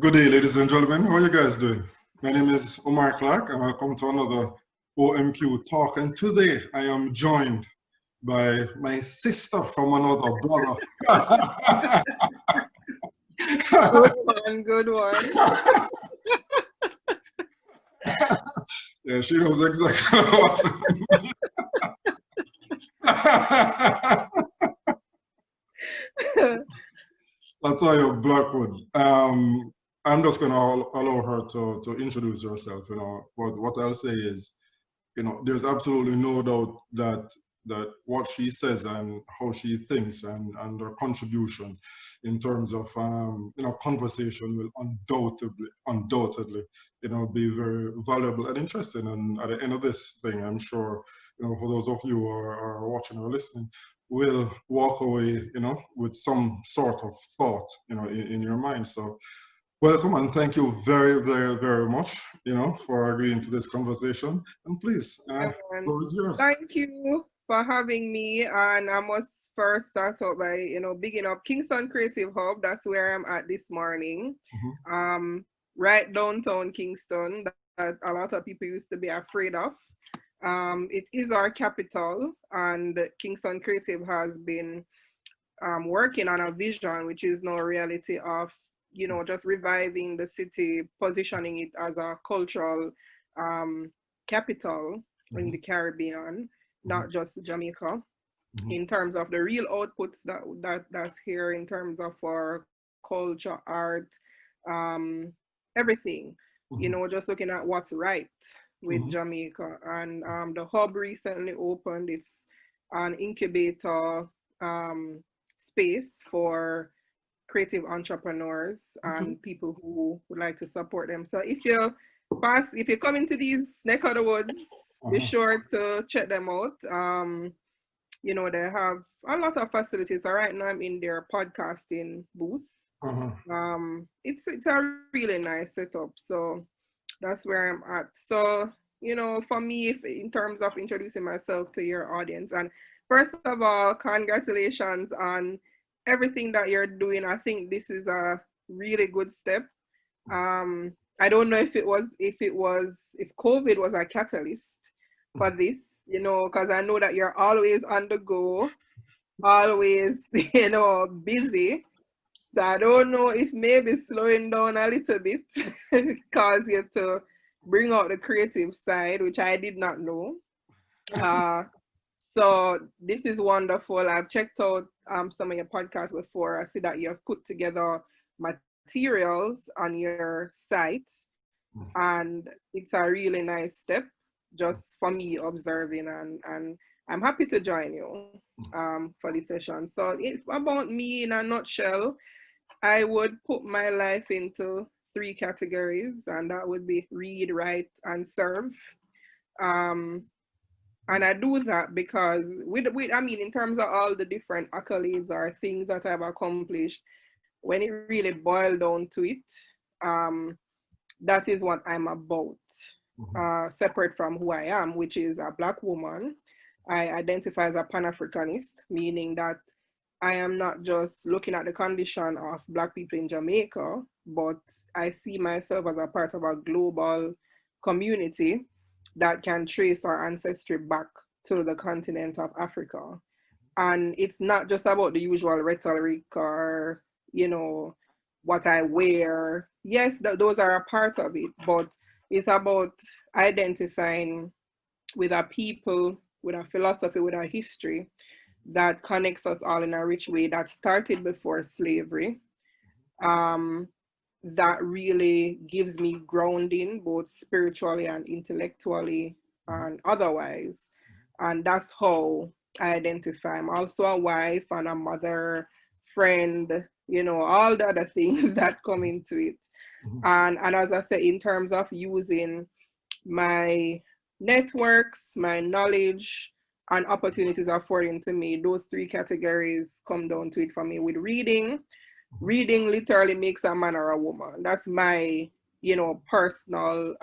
Good day, ladies and gentlemen. How are you guys doing? My name is Omar Clark, and welcome to another OMQ talk. And today I am joined by my sister from another brother. Good one, good one. Yeah, she knows exactly what. Latoya Blackwood. I'm just going to allow her to introduce herself. But what I'll say is, there's absolutely no doubt that what she says and how she thinks and her contributions in terms of conversation will undoubtedly be very valuable and interesting. And at the end of this thing, I'm sure for those of you who are watching or listening, will walk away with some sort of thought in your mind. So welcome and thank you very, very, very much, for agreeing to this conversation. And please, Everyone. floor is yours. Thank you for having me. And I must first start out by, bigging up Kingston Creative Hub. That's where I'm at this morning. Mhm, Right downtown Kingston, that a lot of people used to be afraid of. It is our capital, and Kingston Creative has been working on a vision, which is now a reality of, just reviving the city, positioning it as a cultural um, capital in mhm, the Caribbean, mhm, not just Jamaica. mhm, In terms of the real outputs that's here, in terms of our culture, art, um, everything. mhm, Just looking at what's right with mhm, Jamaica, and the hub recently opened. It's an incubator space for creative entrepreneurs okay. and people who would like to support them. So if you come into these neck of the woods, be Uh-huh. sure to check them out. They have a lot of facilities. So right now I'm in their podcasting booth. Uh-huh. It's a really nice setup. So that's where I'm at. So, for me, if in terms of introducing myself to your audience, and first of all, congratulations on everything that you're doing. I think this is a really good step. I don't know if COVID was a catalyst for this, because I know that you're always on the go, always, busy. So I don't know if maybe slowing down a little bit cause you to bring out the creative side, which I did not know. Uh, so this is wonderful. I've checked out some of your podcasts before. I see that you have put together materials on your site, and it's a really nice step just for me observing, and I'm happy to join you for the session. So if about me in a nutshell, I would put my life into three categories, and that would be read, write, and serve. Um, and I do that because in terms of all the different accolades or things that I've accomplished, when it really boiled down to it, um, that is what I'm about. Mhm, Separate from who I am, which is a Black woman. I identify as a Pan-Africanist, meaning that I am not just looking at the condition of Black people in Jamaica, but I see myself as a part of a global community that can trace our ancestry back to the continent of Africa. And it's not just about the usual rhetoric or, you know, what I wear. Yes, those are a part of it, but it's about identifying with a people, with a philosophy, with a history that connects us all in a rich way that started before slavery. Um, that really gives me grounding both spiritually and intellectually mhm, and otherwise. And that's how I identify. I'm also a wife and a mother, friend, all the other things that come into it. mhm, And as I said, in terms of using my networks, my knowledge, and opportunities affording to me, those three categories come down to it for me. With reading, mhm, reading literally makes a man or a woman. That's my, personal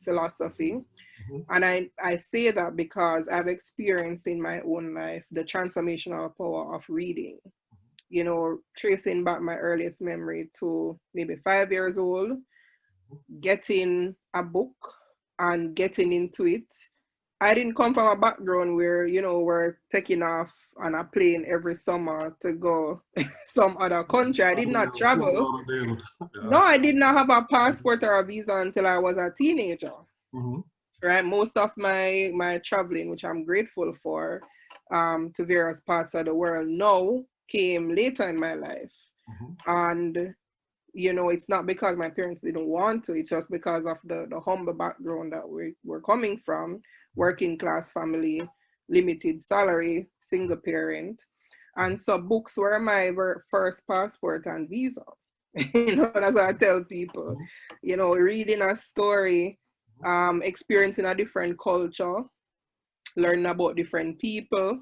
philosophy. mhm, And I say that because I've experienced in my own life the transformational power of reading. you know, tracing back my earliest memory to maybe 5 years old, getting a book and getting into it. I didn't come from a background where, you know, we're taking off on a plane every summer to go some other country. I did not travel. No, I did not have a passport or a visa until I was a teenager. Right, most of my traveling, which I'm grateful for, to various parts of the world now, came later in my life. And you know, it's not because my parents didn't want to, it's just because of the humble background that we're coming from, working class family, limited salary, single parent. And so books were my first passport and visa. You know, that's what I tell people. You know, reading a story, experiencing a different culture, learning about different people,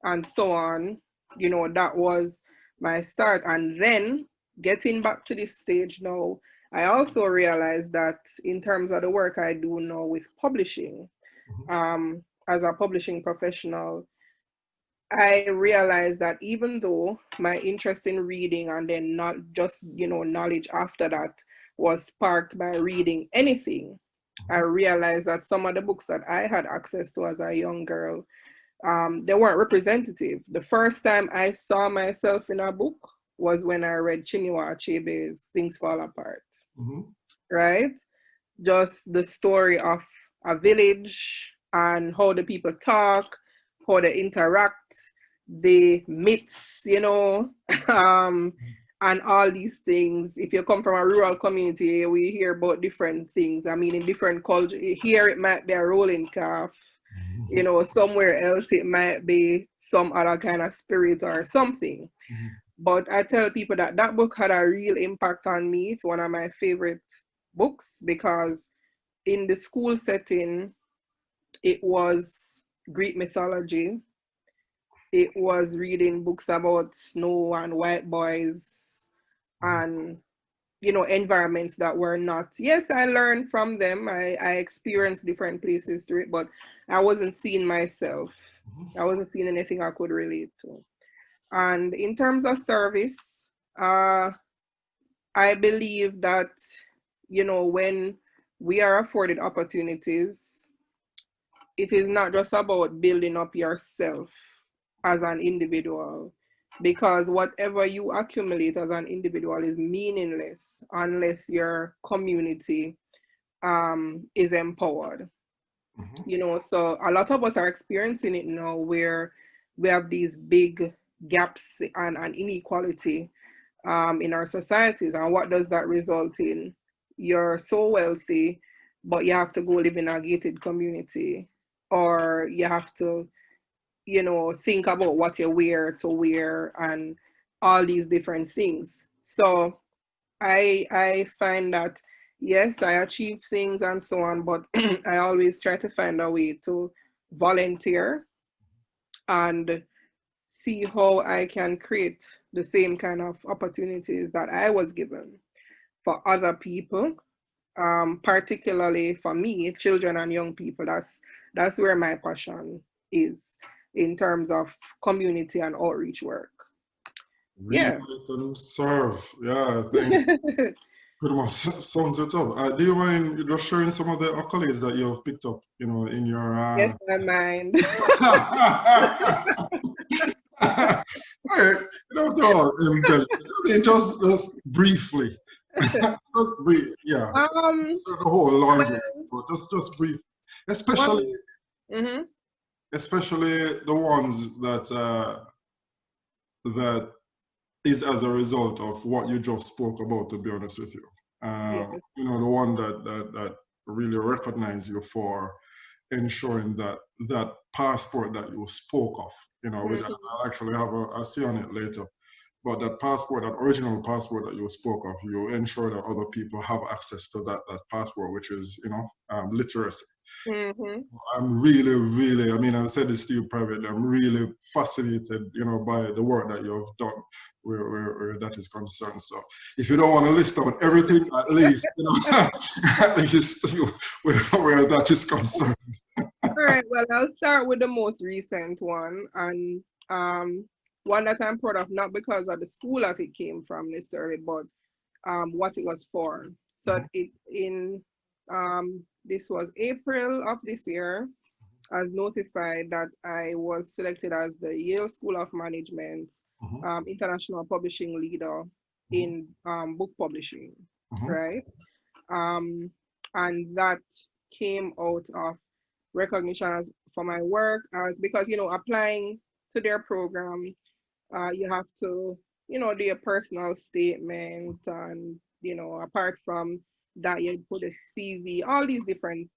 and so on. You know, that was my start. And then getting back to this stage now, I also realized that in terms of the work I do now with publishing, as a publishing professional, I realized that even though my interest in reading and then not just, you know, knowledge after that was sparked by reading anything, I realized that some of the books that I had access to as a young girl, they weren't representative. The first time I saw myself in a book was when I read Chinua Achebe's Things Fall Apart, right? Just the story of a village and how the people talk, how they interact, the myths, you know, and all these things. If you come from a rural community, we hear about different things. I mean, in different cultures, here it might be a rolling calf, you know, somewhere else it might be some other kind of spirit or something. But I tell people that that book had a real impact on me. It's one of my favorite books because in the school setting, it was Greek mythology. It was reading books about snow and white boys and, you know, environments that were not, yes, I learned from them. I experienced different places through it, but I wasn't seeing myself. I wasn't seeing anything I could relate to. And in terms of service, I believe that, you know, when we are afforded opportunities, it is not just about building up yourself as an individual, because whatever you accumulate as an individual is meaningless unless your community is empowered. You know, so a lot of us are experiencing it now where we have these big gaps and inequality in our societies. And what does that result in? You're so wealthy, but you have to go live in a gated community, or you have to, you know, think about what you wear to wear and all these different things. So I find that, yes, I achieve things and so on, but I always try to find a way to volunteer and see how I can create the same kind of opportunities that I was given for other people, particularly for me, children and young people. That's where my passion is in terms of community and outreach work. Read, and serve. Yeah, I think pretty much sums it up. Do you mind just sharing some of the accolades that you have picked up, you know, in your Yes, I mind. Hey, you don't have to all embellish. I mean, just briefly. Just brief, yeah. The whole laundry, but just brief. Especially especially the ones that that is as a result of what you just spoke about, to be honest with you. You know, the one that really recognize you for ensuring that that passport that you spoke of, you know, which I'll actually have a see on it later. But that passport, that original passport that you spoke of, you ensure that other people have access to that passport, which is, you know, literacy. I'm really, I mean, I've said this to you privately, I'm really fascinated, you know, by the work that you have done where that is concerned. So if you don't want to list out everything, at least, you know, at least where that is concerned. All right, well, I'll start with the most recent one. And one that I'm proud of, not because of the school that it came from necessarily, but what it was for. So this was April of this year. I was notified that I was selected as the Yale School of Management international publishing leader in book publishing, right? And that came out of recognition as for my work, as because applying to their program, you have to do a personal statement, and apart from that, you put a CV, all these different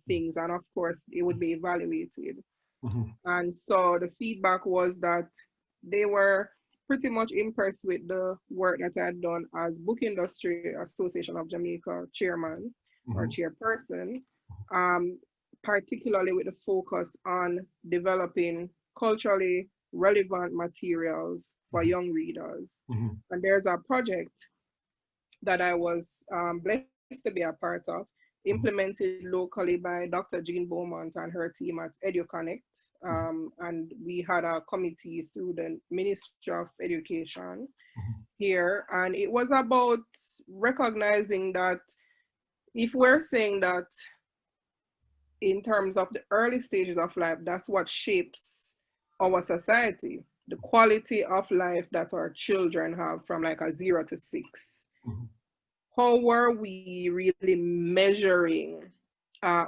things, and of course it would be evaluated. And so the feedback was that they were pretty much impressed with the work that I had done as Book Industry Association of Jamaica chairman or chairperson, particularly with the focus on developing culturally relevant materials for young readers. And there's a project that I was blessed to be a part of, implemented locally by Dr. Jean Beaumont and her team at EduConnect. And we had a committee through the Ministry of Education here. And it was about recognizing that if we're saying that in terms of the early stages of life, that's what shapes our society, the quality of life that our children have from like a 0 to 6. How were we really measuring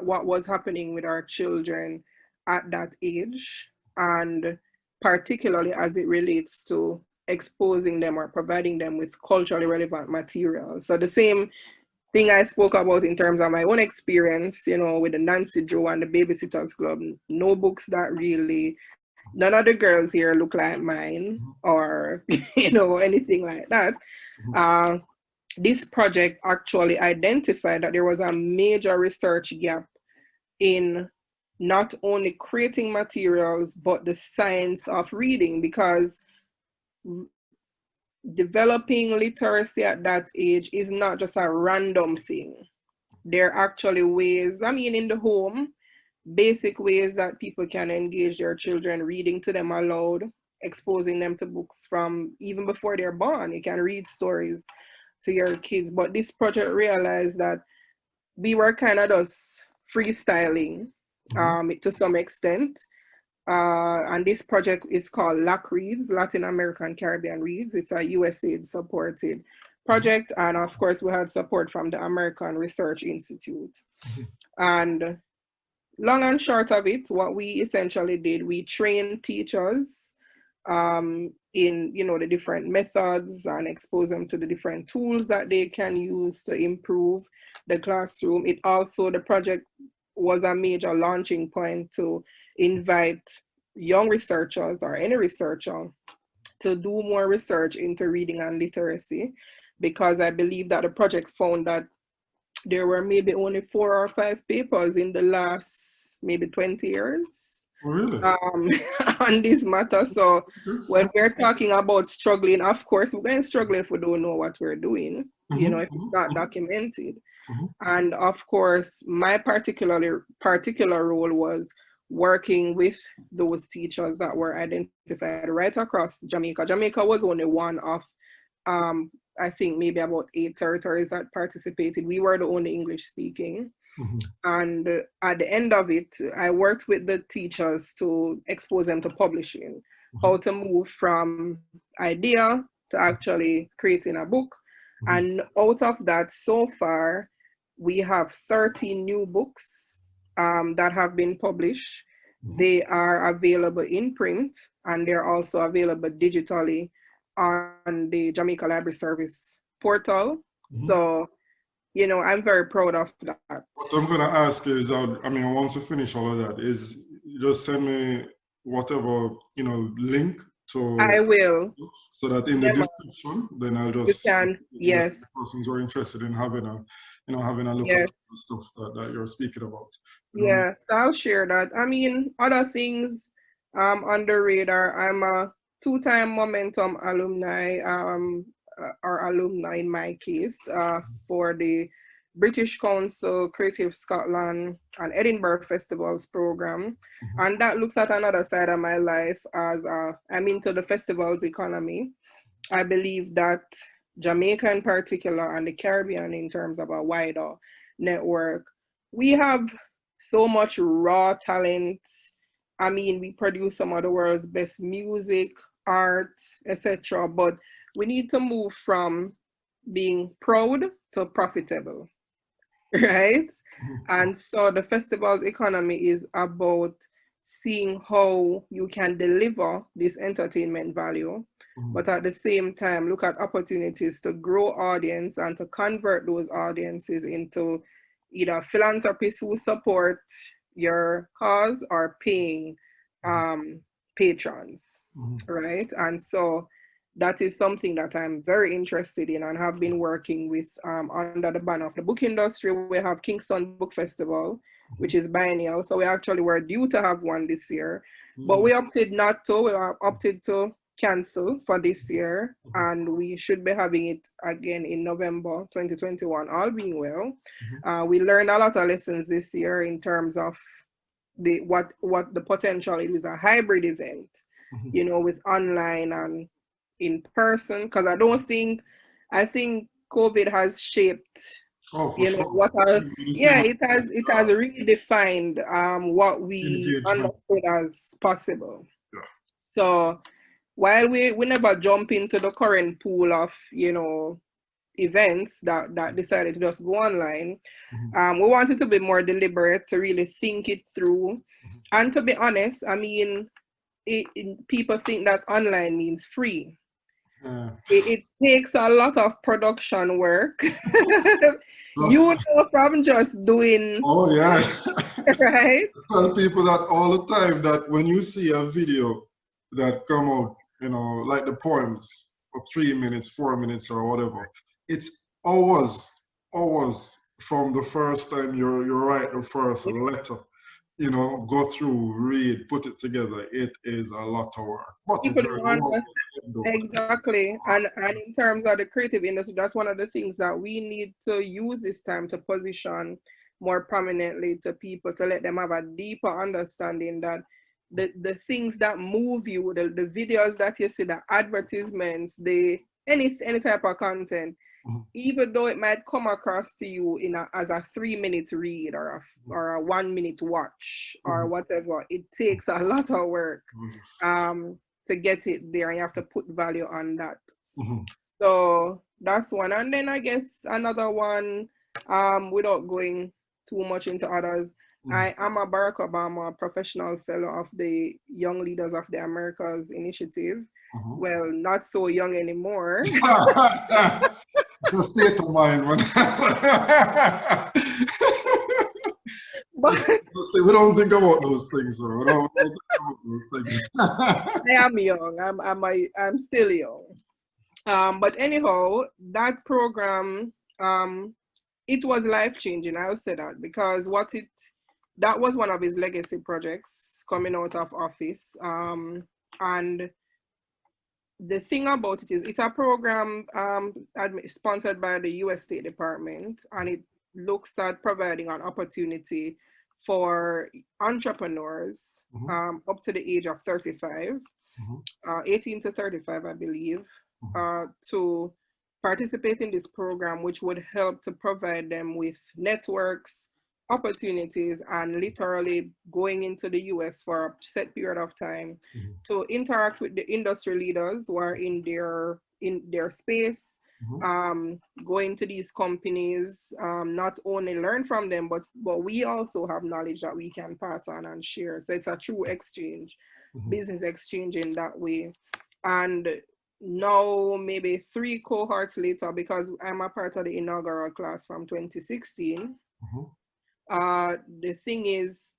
what was happening with our children at that age, and particularly as it relates to exposing them or providing them with culturally relevant materials? So the same thing I spoke about in terms of my own experience, with the Nancy Joe and the Babysitters Club, no books that really, none of the girls here look like mine or, anything like that. This project actually identified that there was a major research gap in not only creating materials, but the science of reading, because developing literacy at that age is not just a random thing. There are actually ways, in the home, basic ways that people can engage their children, reading to them aloud, exposing them to books from even before they're born. You can read stories to your kids. But this project realized that we were kind of just freestyling to some extent. And this project is called LAC Reads, Latin American Caribbean Reads. It's a USAID supported project. And of course, we had support from the American Research Institute. And long and short of it, what we essentially did, we trained teachers in the different methods and expose them to the different tools that they can use to improve the classroom. The project was a major launching point to invite young researchers or any researcher to do more research into reading and literacy, because I believe that the project found that there were maybe only 4 or 5 papers in the last maybe 20 years. Really? On this matter. So when we're talking about struggling, of course, we're going to struggle if we don't know what we're doing, if it's not documented. And of course, my particular role was working with those teachers that were identified right across Jamaica. Jamaica was only one of, I think, maybe about 8 territories that participated. We were the only English speaking. And at the end of it, I worked with the teachers to expose them to publishing, how to move from idea to actually creating a book. And out of that, so far, we have 13 new books that have been published. They are available in print, and they're also available digitally on the Jamaica Library Service portal. So I'm very proud of that. What I'm going to ask is, once you finish all of that, is just send me whatever, link to. I will. So that in the description, then I'll just. You can, yes. Persons who are interested in having a look at the stuff that you're speaking about. Yeah, so I'll share that. Other things on the radar, I'm a 2-time Momentum alumni, or alumni in my case, for the British Council, Creative Scotland, and Edinburgh Festivals program. And that looks at another side of my life as I'm into the festivals economy. I believe that Jamaica in particular and the Caribbean in terms of a wider network, we have so much raw talent. I mean, we produce some of the world's best music, art, etc. But we need to move from being proud to profitable, right? And so the festival's economy is about seeing how you can deliver this entertainment value, but at the same time, look at opportunities to grow audience and to convert those audiences into either philanthropists who support your cause or paying patrons, right? And so that is something that I'm very interested in and have been working with under the banner of the book industry. We have Kingston Book Festival, which is biennial. So we actually were due to have one this year, but we opted not to. We opted to cancel for this year, and we should be having it again in November 2021, all being well. We learned a lot of lessons this year in terms of what the potential. It was a hybrid event, you know, with online and in person, because I think COVID has shaped you know what it has really defined what we understood as possible. So while we never jump into the current pool of, you know, events that decided to just go online, we wanted to be more deliberate, to really think it through. And to be honest, I mean, people think that online means free. It takes a lot of production work. You know, from just doing. Oh yeah. Right. I tell people that all the time, that when you see a video that come out, you know, like the poems for 3 minutes, 4 minutes, or whatever, it's hours from the first time you write the first letter. You know, go through, read, put it together. It is a lot of work. But it's very exactly. And in terms of the creative industry, that's one of the things that we need to use this time to position more prominently to people, to let them have a deeper understanding that the things that move you, the videos that you see, the advertisements, any type of content, even though it might come across to you as a 3 minute read or a 1 minute watch or whatever, it takes a lot of work to get it there, and you have to put value on that. So that's one. And then I guess another one, without going too much into others, I am a Barack Obama Professional Fellow of the Young Leaders of the Americas Initiative. Well, not so young anymore. It's a state of mind, man. But we don't think about those things, bro. We don't think about those things. I am young. I'm still young. But anyhow, that program, it was life-changing. I'll say that, because that was one of his legacy projects coming out of office. And the thing about it is, it's a program sponsored by the US State Department, and it looks at providing an opportunity for entrepreneurs up to the age of 35, 18 to 35, I believe, to participate in this program, which would help to provide them with networks, opportunities, and literally going into the US for a set period of time to interact with the industry leaders who are in their space, going to these companies, not only learn from them, but we also have knowledge that we can pass on and share. So it's a true exchange, business exchange in that way. And now, maybe 3 cohorts later, because I'm a part of the inaugural class from 2016, the thing is,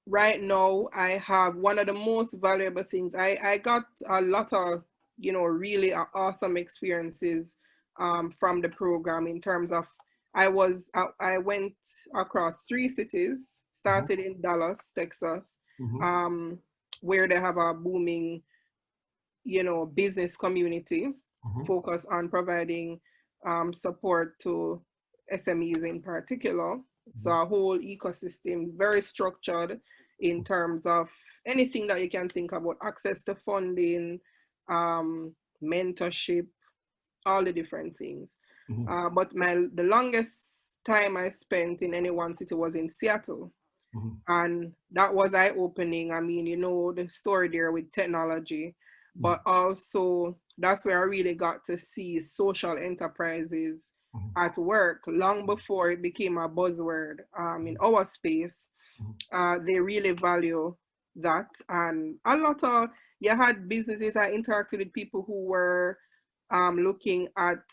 right now, I have one of the most valuable things. I got a lot of, you know, really awesome experiences from the program, in terms of, I went across 3 cities, started in Dallas, Texas, where they have a booming, you know, business community focused on providing support to SMEs in particular. So a whole ecosystem, very structured in terms of anything that you can think about, access to funding, mentorship, all the different things. But the longest time I spent in any one city was in Seattle. And that was eye-opening. I mean, you know, the story there with technology, but also that's where I really got to see social enterprises at work long before it became a buzzword in our space. They really value that. And a lot of, you had businesses, I interacted with people who were looking at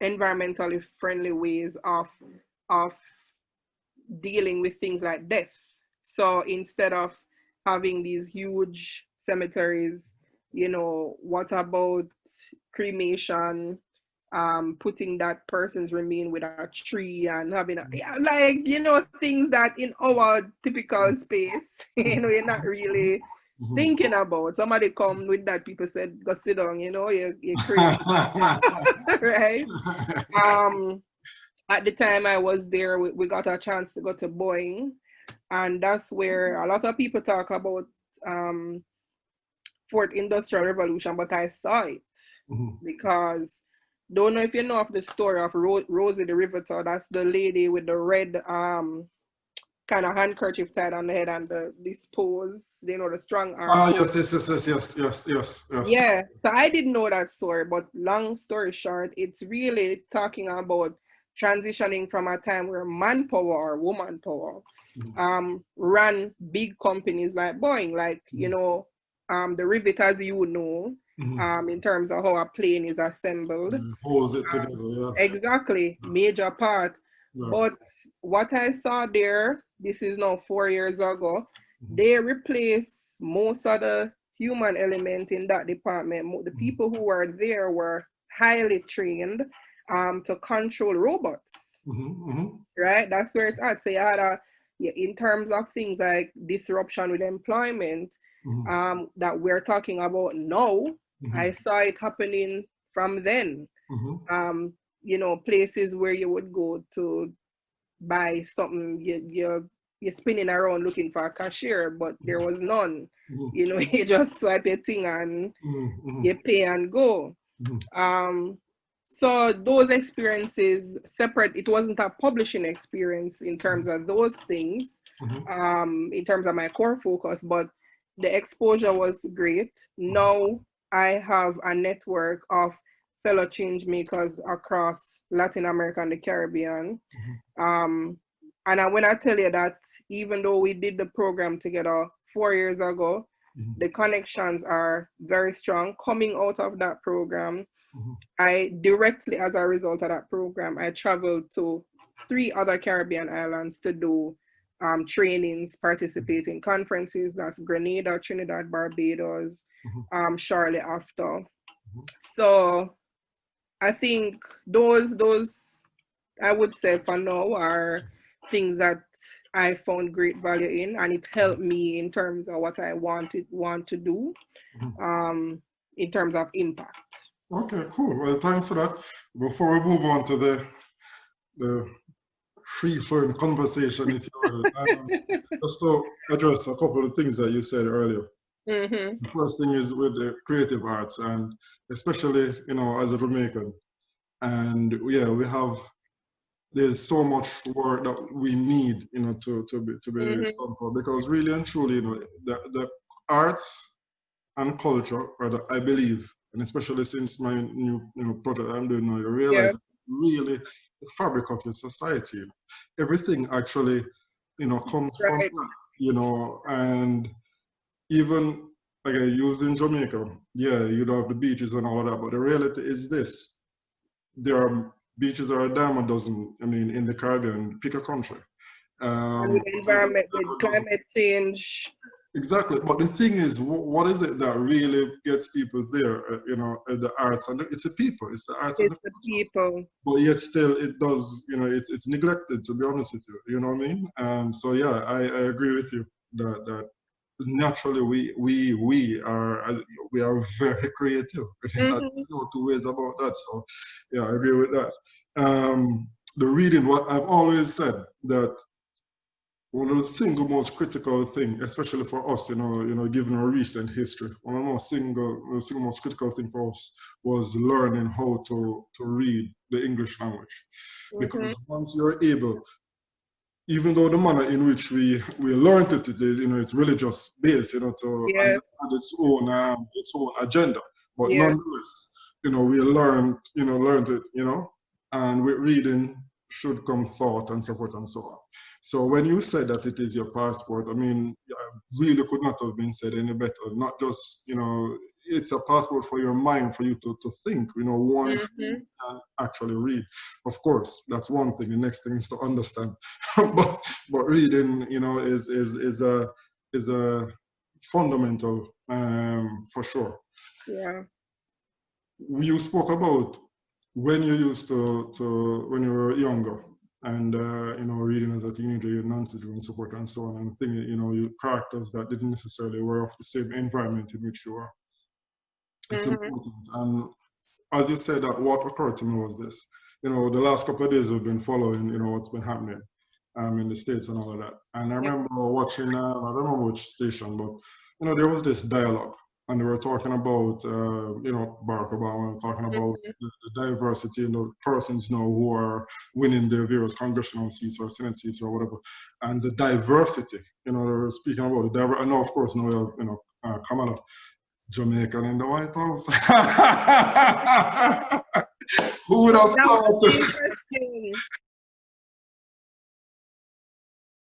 environmentally friendly ways of dealing with things like death. So instead of having these huge cemeteries, you know, what about cremation, putting that person's remain with a tree and having a, yeah, like, you know, things that in our typical space, you know, you're not really thinking about. Somebody come with that, people said, go sit down, you know, you're crazy. Right? At the time I was there, we got a chance to go to Boeing, and that's where a lot of people talk about fourth industrial revolution, but I saw it because don't know if you know of the story of Rosie the Riveter. That's the lady with the red kind of handkerchief tied on the head and this pose, you know, the strong arm. Yes. Yeah, so I didn't know that story, but long story short, it's really talking about transitioning from a time where manpower or woman power ran big companies like Boeing, like, you know, the riveters, you know, in terms of how a plane is assembled. Holds it together, yeah. Exactly, major part. But what I saw there, this is now 4 years ago, they replaced most of the human element in that department. The people who were there were highly trained to control robots, right? That's where it's at. So you had in terms of things like disruption with employment that we're talking about now, I saw it happening from then. You know, places where you would go to buy something, you're spinning around looking for a cashier, but there was none. You know, you just swipe your thing and you pay and go. So those experiences separate, it wasn't a publishing experience in terms of those things, in terms of my core focus, but the exposure was great. Now I have a network of fellow change makers across Latin America and the Caribbean. And when I tell you that, even though we did the program together 4 years ago, the connections are very strong coming out of that program. I directly, as a result of that program, I traveled to 3 other Caribbean islands to do trainings, participate in conferences. That's Grenada, Trinidad, Barbados, shortly after. So I think those I would say for now are things that I found great value in, and it helped me in terms of what I want to do in terms of impact. Okay, cool. Well, thanks for that. Before we move on to the free-flowing conversation, if you will, just to address a couple of things that you said earlier. The first thing is with the creative arts, and especially, you know, as a Jamaican, and yeah, there's so much work that we need, you know, to be done for, because really and truly, you know, the arts and culture, I believe, and especially since my new project I'm doing now, you realize really the fabric of your society. You know? Everything actually, you know, comes from that, you know, and even like I use in Jamaica, yeah, you have the beaches and all that, but the reality is this: there are beaches are a dime a dozen. I mean, in the Caribbean, pick a country. And with environment, with climate change. Exactly, but the thing is, what is it that really gets people there? You know, the arts, and it's the people, it's the arts, it's the people. But yet still, it does, you know, it's neglected. To be honest with you, you know what I mean? So yeah, I agree with you that naturally we are very creative. There's no two ways about that. So yeah, I agree with that. the reading, what I've always said, that one of the single most critical thing, especially for us, given our recent history, one of the single most critical thing for us was learning how to read the English language. Because once you're able, even though the manner in which we learned it is, it's religious based, to understand its own agenda. But nonetheless, we learned it, and with reading should come thought and so forth and so on. So when you said that it is your passport, I mean, really could not have been said any better. Not just, it's a passport for your mind, for you to think, once you can actually read. Of course, that's one thing. The next thing is to understand. but reading, is a fundamental, for sure. Yeah. You spoke about when you used to when you were younger, and reading as a teenager, your Nancy Drew and so forth and so on, and thinking, your characters that didn't necessarily were of the same environment in which you are. It's important. And as you said, that what occurred to me was this. The last couple of days we've been following, what's been happening in the States and all of that. And I remember watching, I don't remember which station, but, there was this dialogue. And they were talking about, Barack Obama, talking about the diversity and the persons, who are winning their various congressional seats or Senate seats or whatever. And the diversity, they were speaking about the diversity. I know, of course, we have, Kamala, Jamaican in the White House. Who would have thought?